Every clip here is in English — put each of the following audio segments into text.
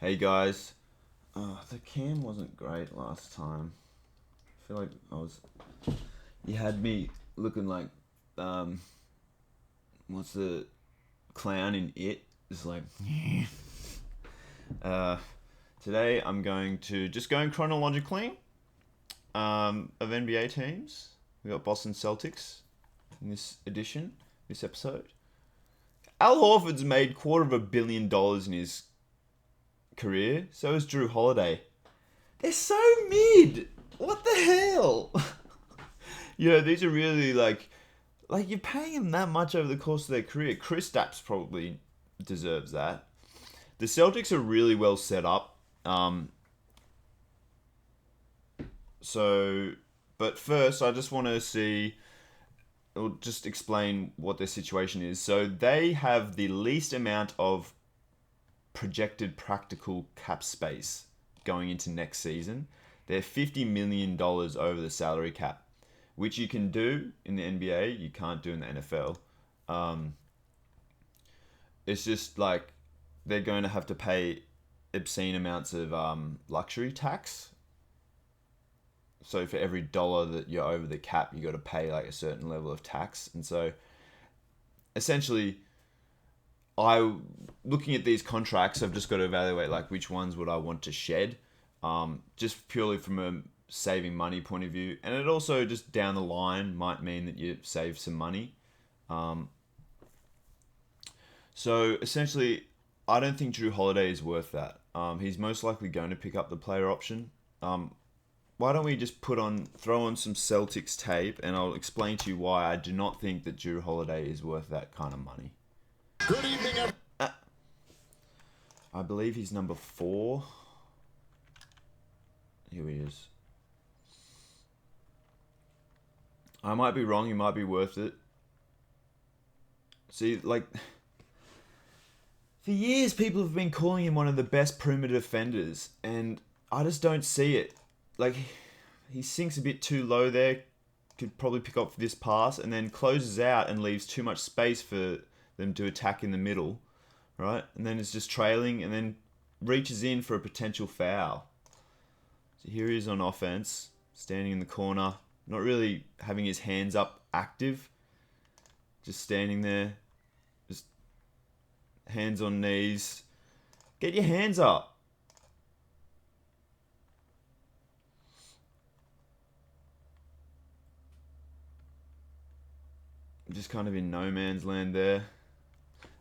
Hey guys, the cam wasn't great last time. I feel like you had me looking like, um, what's the clown in It? It's like, uh, today I'm going to just going chronologically, of NBA teams. We got Boston Celtics in this edition, this episode. Al Horford's made $250 million in his career. So is Drew Holiday. They're so mid. What the hell? These are really like you're paying them that much over the course of their career. Chris Stapps probably deserves that. The Celtics are really well set up. So, but first, I just want to see, or just explain what their situation is. So they have the least amount of projected practical cap space going into next season. They're $50 million over the salary cap, which you can do in the NBA, you can't do in the NFL. Um, it's just like they're going to have to pay obscene amounts of luxury tax. So for every dollar that you're over the cap, you got to pay like a certain level of tax, and so essentially, I looking at these contracts, I've just got to evaluate like which ones would I want to shed, just purely from a saving money point of view, and it also just down the line might mean that you save some money. Um, so essentially, I don't think Drew Holiday is worth that. He's most likely going to pick up the player option. Why don't we just throw on some Celtics tape, and I'll explain to you why I do not think that Drew Holiday is worth that kind of money. Good evening, everyone. I believe he's number 4. Here he is. I might be wrong. He might be worth it. See, like, for years, people have been calling him one of the best perimeter defenders, and I just don't see it. Like, he sinks a bit too low there. Could probably pick up this pass, and then closes out and leaves too much space for them to attack in the middle, right? And then it's just trailing, and then reaches in for a potential foul. So here he is on offense, standing in the corner, not really having his hands up active, just standing there, just hands on knees. Get your hands up. Just kind of in no man's land there.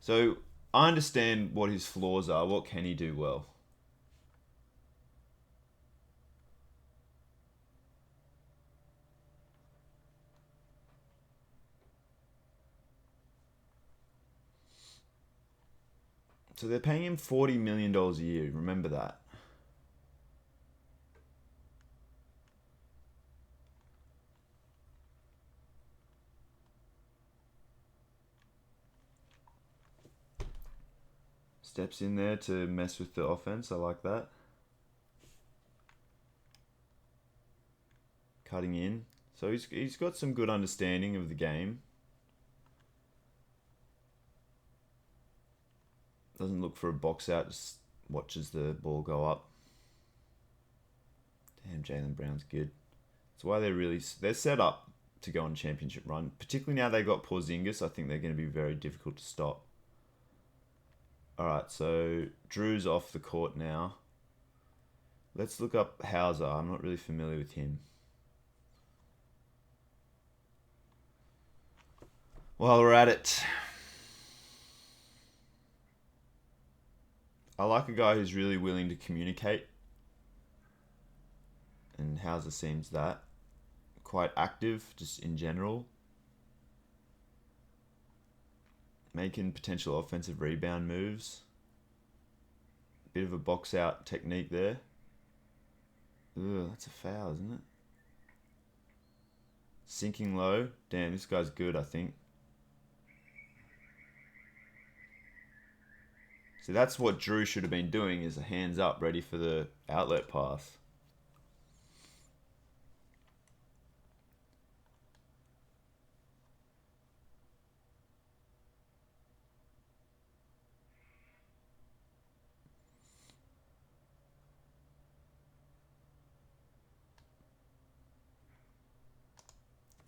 So I understand what his flaws are. What can he do well? So they're paying him $40 million a year. Remember that. Steps in there to mess with the offense. I like that. Cutting in. So he's got some good understanding of the game. Doesn't look for a box out, just watches the ball go up. Damn, Jaylen Brown's good. That's why they're set up to go on a championship run. Particularly now they got Porzingis, I think they're going to be very difficult to stop. Alright, so Drew's off the court now. Let's look up Hauser. I'm not really familiar with him. While we're at it, I like a guy who's really willing to communicate. And Hauser seems that. Quite active, just in general. Making potential offensive rebound moves. Bit of a box out technique there. Ugh, that's a foul, isn't it? Sinking low. Damn, this guy's good, I think. So that's what Drew should have been doing, is a hands up, ready for the outlet pass.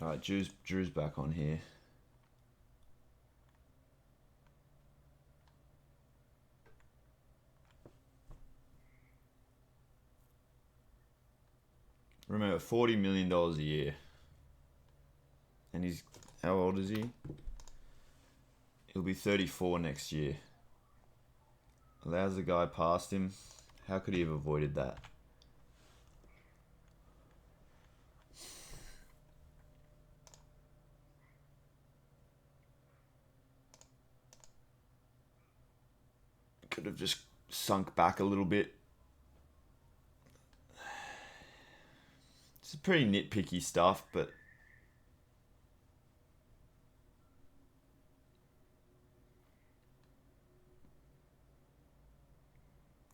Alright, Drew's back on here. Remember, $40 million a year. And he's, how old is he? He'll be 34 next year. Allows the guy past him. How could he have avoided that? Could have just sunk back a little bit. It's pretty nitpicky stuff, but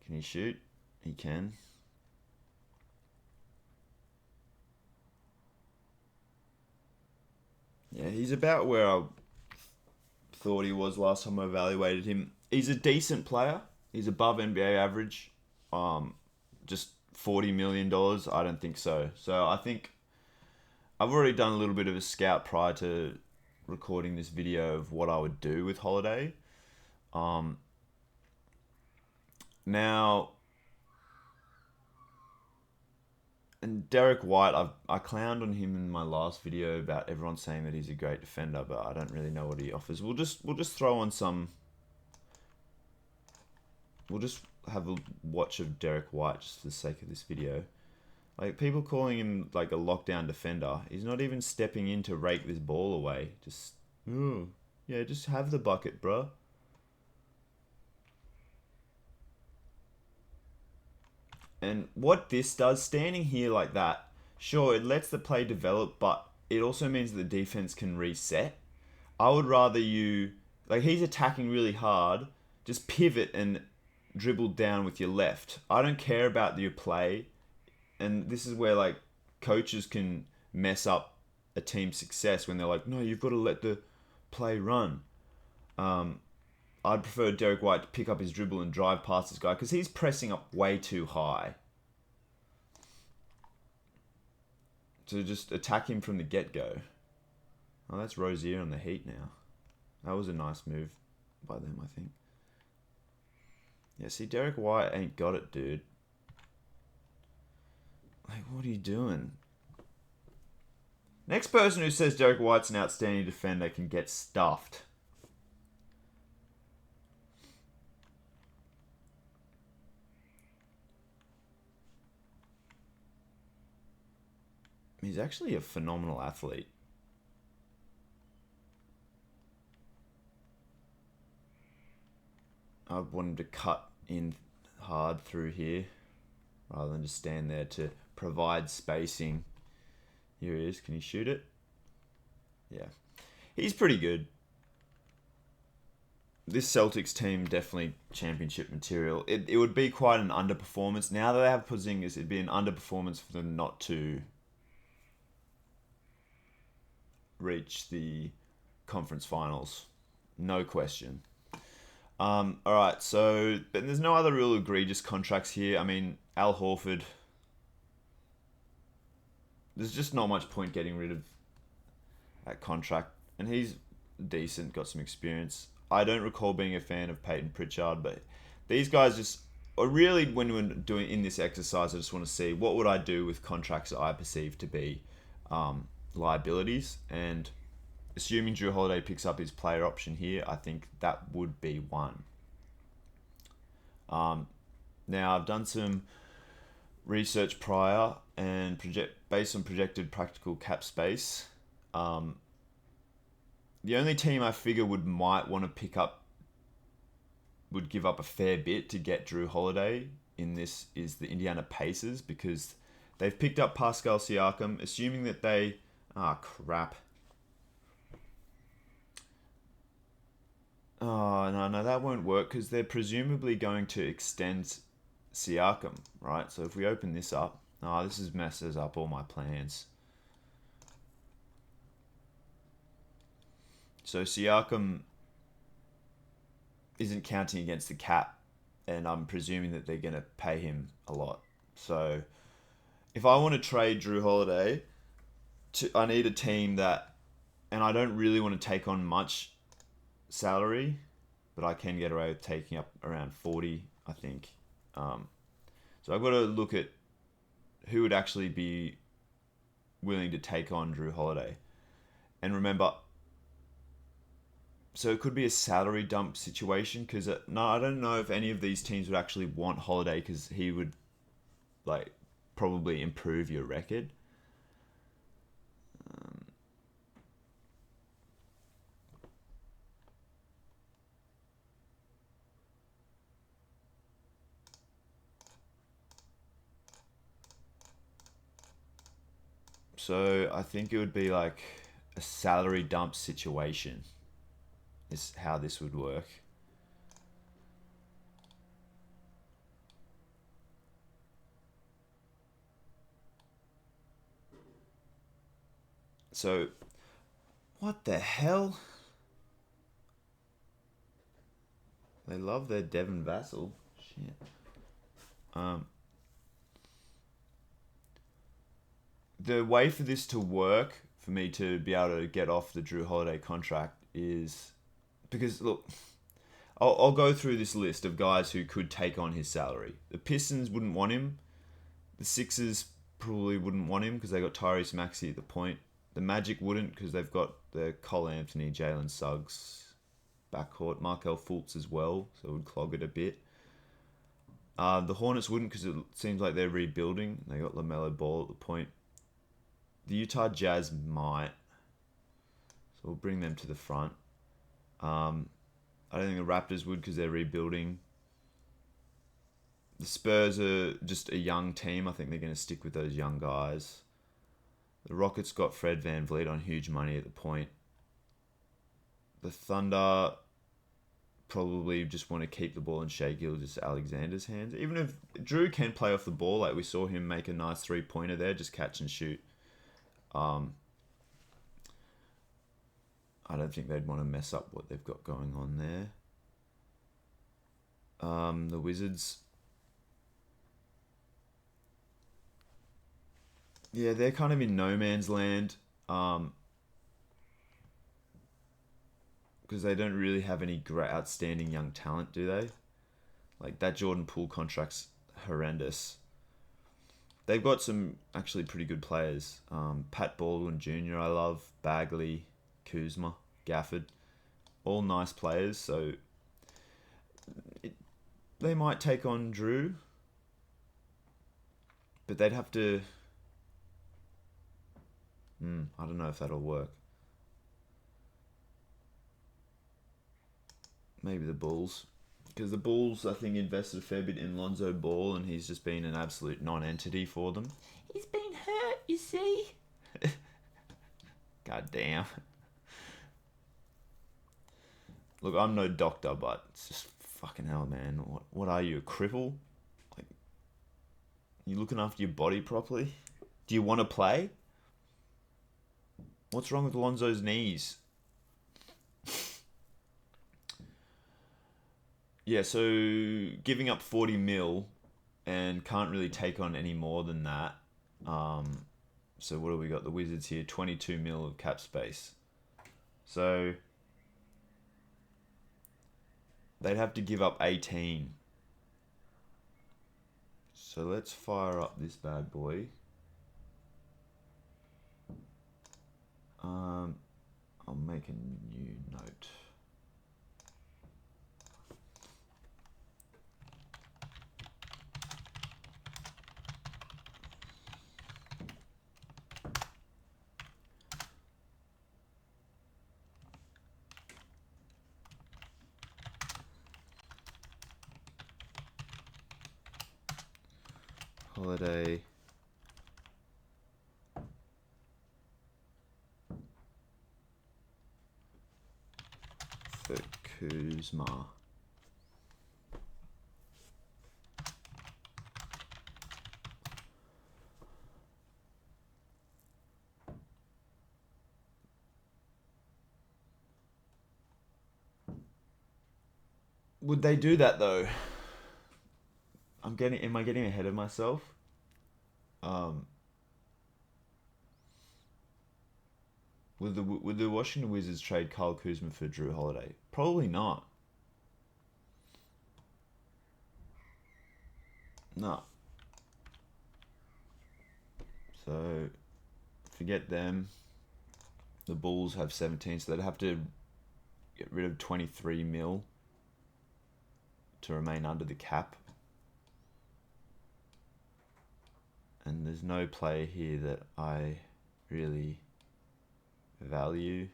can he shoot? He can. Yeah, he's about where I thought he was last time I evaluated him. He's a decent player. He's above NBA average. Just $40 million, I don't think so. So I think I've already done a little bit of a scout prior to recording this video of what I would do with Holiday. Now, and Derek White, I clowned on him in my last video about everyone saying that he's a great defender, but I don't really know what he offers. We'll just throw on some. We'll just have a watch of Derek White just for the sake of this video. Like, people calling him like a lockdown defender. He's not even stepping in to rake this ball away. Just, yeah, just have the bucket, bruh. And what this does, standing here like that, sure, it lets the play develop, but it also means that the defense can reset. I would rather you, like, he's attacking really hard, just pivot and dribble down with your left. I don't care about your play. And this is where, like, coaches can mess up a team's success when they're like, no, you've got to let the play run. I'd prefer Derek White to pick up his dribble and drive past this guy because he's pressing up way too high. So just attack him from the get-go. Oh, that's Rozier on the Heat now. That was a nice move by them, I think. Yeah, see, Derek White ain't got it, dude. Like, what are you doing? Next person who says Derek White's an outstanding defender can get stuffed. He's actually a phenomenal athlete. I want him to cut in hard through here rather than just stand there to provide spacing. Here he is. Can he shoot it? Yeah. He's pretty good. This Celtics team definitely championship material. It would be quite an underperformance. Now that they have Porzingis, it'd be an underperformance for them not to reach the conference finals. No question. Alright, so but there's no other real egregious contracts here. I mean, Al Horford, there's just not much point getting rid of that contract. And he's decent, got some experience. I don't recall being a fan of Peyton Pritchard, but these guys just, or really when we're doing in this exercise, I just want to see what would I do with contracts that I perceive to be liabilities. And assuming Drew Holiday picks up his player option here, I think that would be one. Now, I've done some research prior and based on projected practical cap space. The only team I figure might want to pick up, would give up a fair bit to get Drew Holiday in this is the Indiana Pacers, because they've picked up Pascal Siakam, assuming that they... crap. Oh, no, that won't work because they're presumably going to extend Siakam, right? So if we open this up... this messes up all my plans. So Siakam isn't counting against the cap, and I'm presuming that they're going to pay him a lot. So if I want to trade Drew Holiday I need a team that, and I don't really want to take on much salary, but I can get away with taking up around 40, I think. Um, so I've got to look at who would actually be willing to take on Drew Holiday. And remember, so it could be a salary dump situation because no, I don't know if any of these teams would actually want Holiday because he would like probably improve your record. So I think it would be like a salary dump situation is how this would work. So what the hell? They love their Devon Vassell. Shit. Um, the way for this to work for me to be able to get off the Drew Holiday contract is because look, I'll go through this list of guys who could take on his salary. The Pistons wouldn't want him. The Sixers probably wouldn't want him because they got Tyrese Maxey at the point. The Magic wouldn't because they've got the Cole Anthony, Jalen Suggs backcourt, Markel Fultz as well, so it would clog it a bit. The Hornets wouldn't because it seems like they're rebuilding. They got LaMelo Ball at the point. The Utah Jazz might, so we'll bring them to the front. I don't think the Raptors would because they're rebuilding. The Spurs are just a young team. I think they're going to stick with those young guys. The Rockets got Fred VanVleet on huge money at the point. The Thunder probably just want to keep the ball in Shai Gilgeous-Alexander's hands. Even if Drew can play off the ball, like we saw him make a nice three-pointer there, just catch and shoot. I don't think they'd want to mess up what they've got going on there. The Wizards, yeah, they're kind of in no man's land because they don't really have any great outstanding young talent, do they? Like that Jordan Poole contract's horrendous. They've got some actually pretty good players. Pat Baldwin Jr. I love, Bagley, Kuzma, Gafford, all nice players. So they might take on Drew, but they'd have to. I don't know if that'll work. Maybe the Bulls. Because the Bulls, I think, invested a fair bit in Lonzo Ball, and he's just been an absolute non-entity for them. He's been hurt, you see. God damn. Look, I'm no doctor, but it's just fucking hell, man. What are you, a cripple? Like, you looking after your body properly? Do you want to play? What's wrong with Lonzo's knees? Yeah, so giving up 40 mil and can't really take on any more than that. So what do we got? The Wizards here, 22 mil of cap space. So they'd have to give up 18. So let's fire up this bad boy. I'll make a new note. Holiday for Kuzma. Would they do that though? Am I getting ahead of myself? Um, Would the Washington Wizards trade Kyle Kuzma for Drew Holiday? Probably not. No. So forget them. The Bulls have 17, so they'd have to get rid of 23 mil to remain under the cap. And there's no player here that I really value.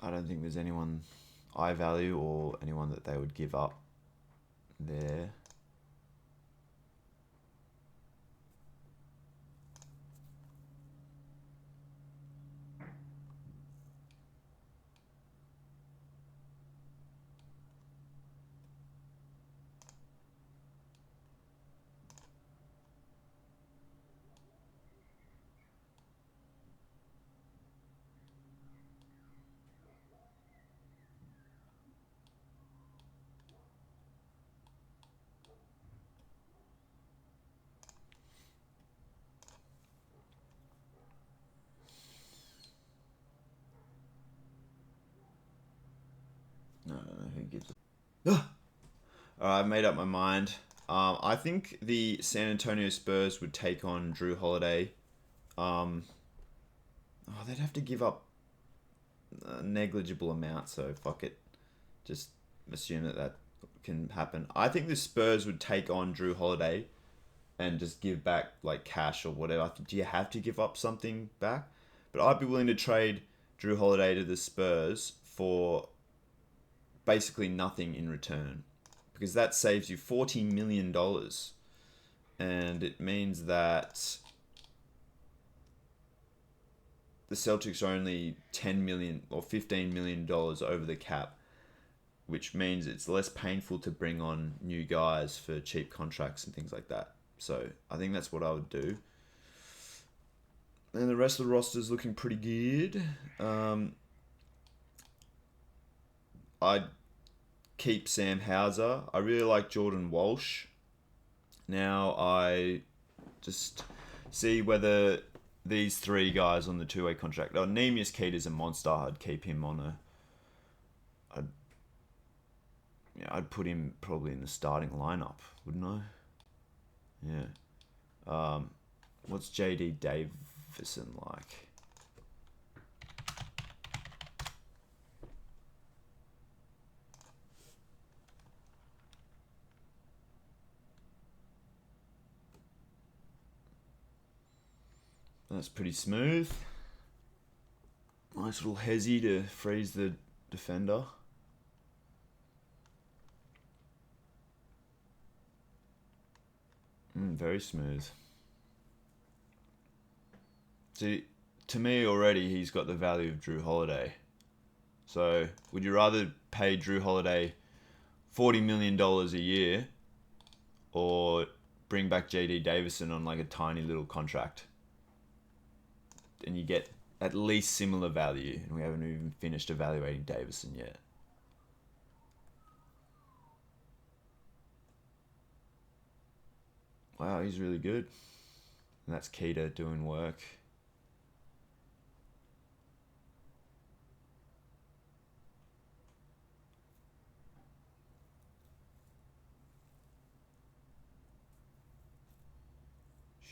I don't think there's anyone I value or anyone that they would give up there. No, I don't know who gives a... Alright, I've made up my mind. I think the San Antonio Spurs would take on Drew Holiday. They'd have to give up a negligible amount, so fuck it. Just assume that can happen. I think the Spurs would take on Drew Holiday and just give back like cash or whatever. Do you have to give up something back? But I'd be willing to trade Drew Holiday to the Spurs for basically nothing in return, because that saves you $40 million, and it means that the Celtics are only $10 million or $15 million over the cap, which means it's less painful to bring on new guys for cheap contracts and things like that. So I think that's what I would do. And the rest of the roster is looking pretty good. I'd keep Sam Hauser. I really like Jordan Walsh. Now I just see whether these three guys on the two-way contract. Oh, Neemias Keita's a monster. I'd keep him on a... I'd put him probably in the starting lineup, wouldn't I? Yeah. What's JD Davison like? That's pretty smooth. Nice little hezzy to freeze the defender. Very smooth. See, to me already, he's got the value of Drew Holiday. So, would you rather pay Drew Holiday $40 million a year or bring back JD Davison on like a tiny little contract? And you get at least similar value. And we haven't even finished evaluating Davison yet. Wow, he's really good. And that's Keita doing work.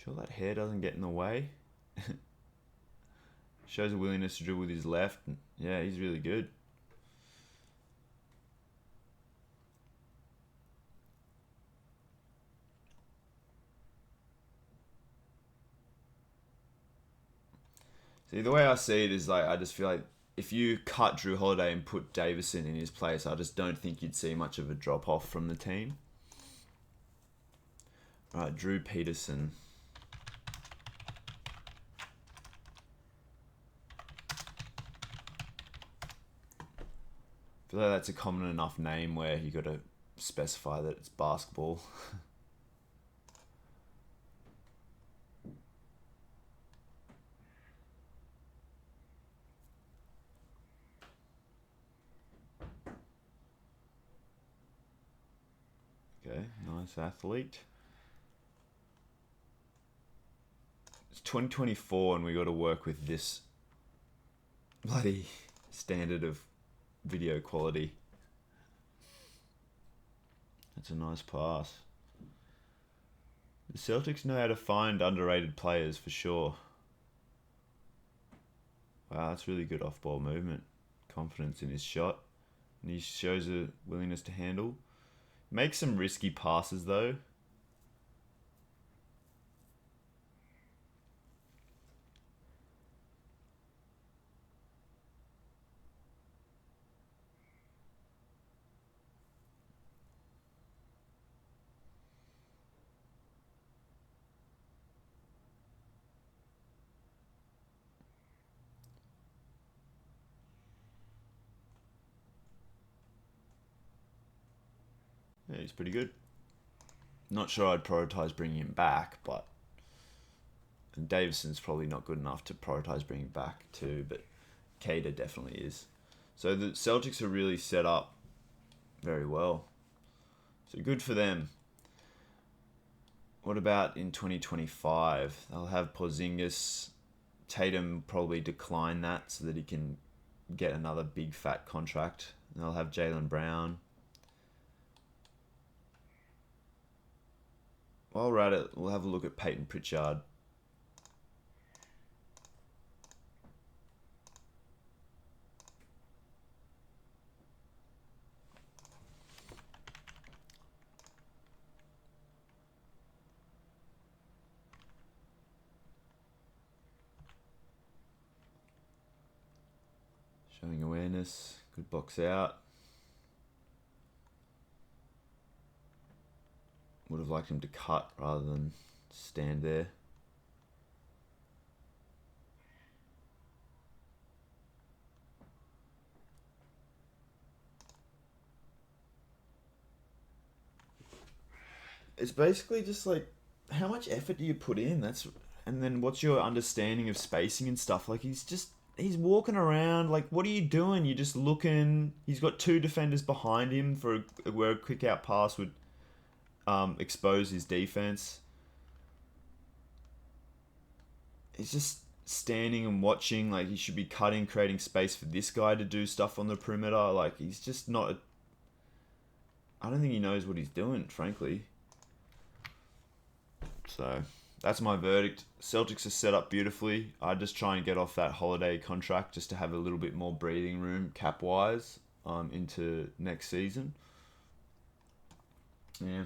Sure that hair doesn't get in the way? Shows a willingness to dribble with his left. Yeah, he's really good. See, the way I see it is like, I just feel like if you cut Drew Holiday and put Davison in his place, I just don't think you'd see much of a drop off from the team. Right, Drew Peterson. I feel like that's a common enough name where you got to specify that it's basketball. Okay, nice athlete. It's 2024 and we got to work with this bloody standard of video quality. That's a nice pass. The Celtics know how to find underrated players for sure. Wow, that's really good off-ball movement. Confidence in his shot. And he shows a willingness to handle. Makes some risky passes though. Yeah, he's pretty good. Not sure I'd prioritise bringing him back, but Davison's probably not good enough to prioritise bringing back too, but Cater definitely is. So the Celtics are really set up very well. So good for them. What about in 2025? They'll have Porzingis. Tatum probably decline that so that he can get another big fat contract. And they'll have Jaylen Brown. While we're at it, we'll have a look at Peyton Pritchard. Showing awareness, good box out. Would have liked him to cut rather than stand there. It's basically just like, how much effort do you put in? And then what's your understanding of spacing and stuff? Like he's walking around. Like, what are you doing? You're just looking. He's got two defenders behind him where a quick out pass would expose his defense. He's just standing and watching. Like, he should be cutting, creating space for this guy to do stuff on the perimeter. Like, he's just not. I don't think he knows what he's doing, frankly. So that's my verdict. Celtics are set up beautifully. I just try and get off that Holiday contract just to have a little bit more breathing room cap wise into next season. Yeah.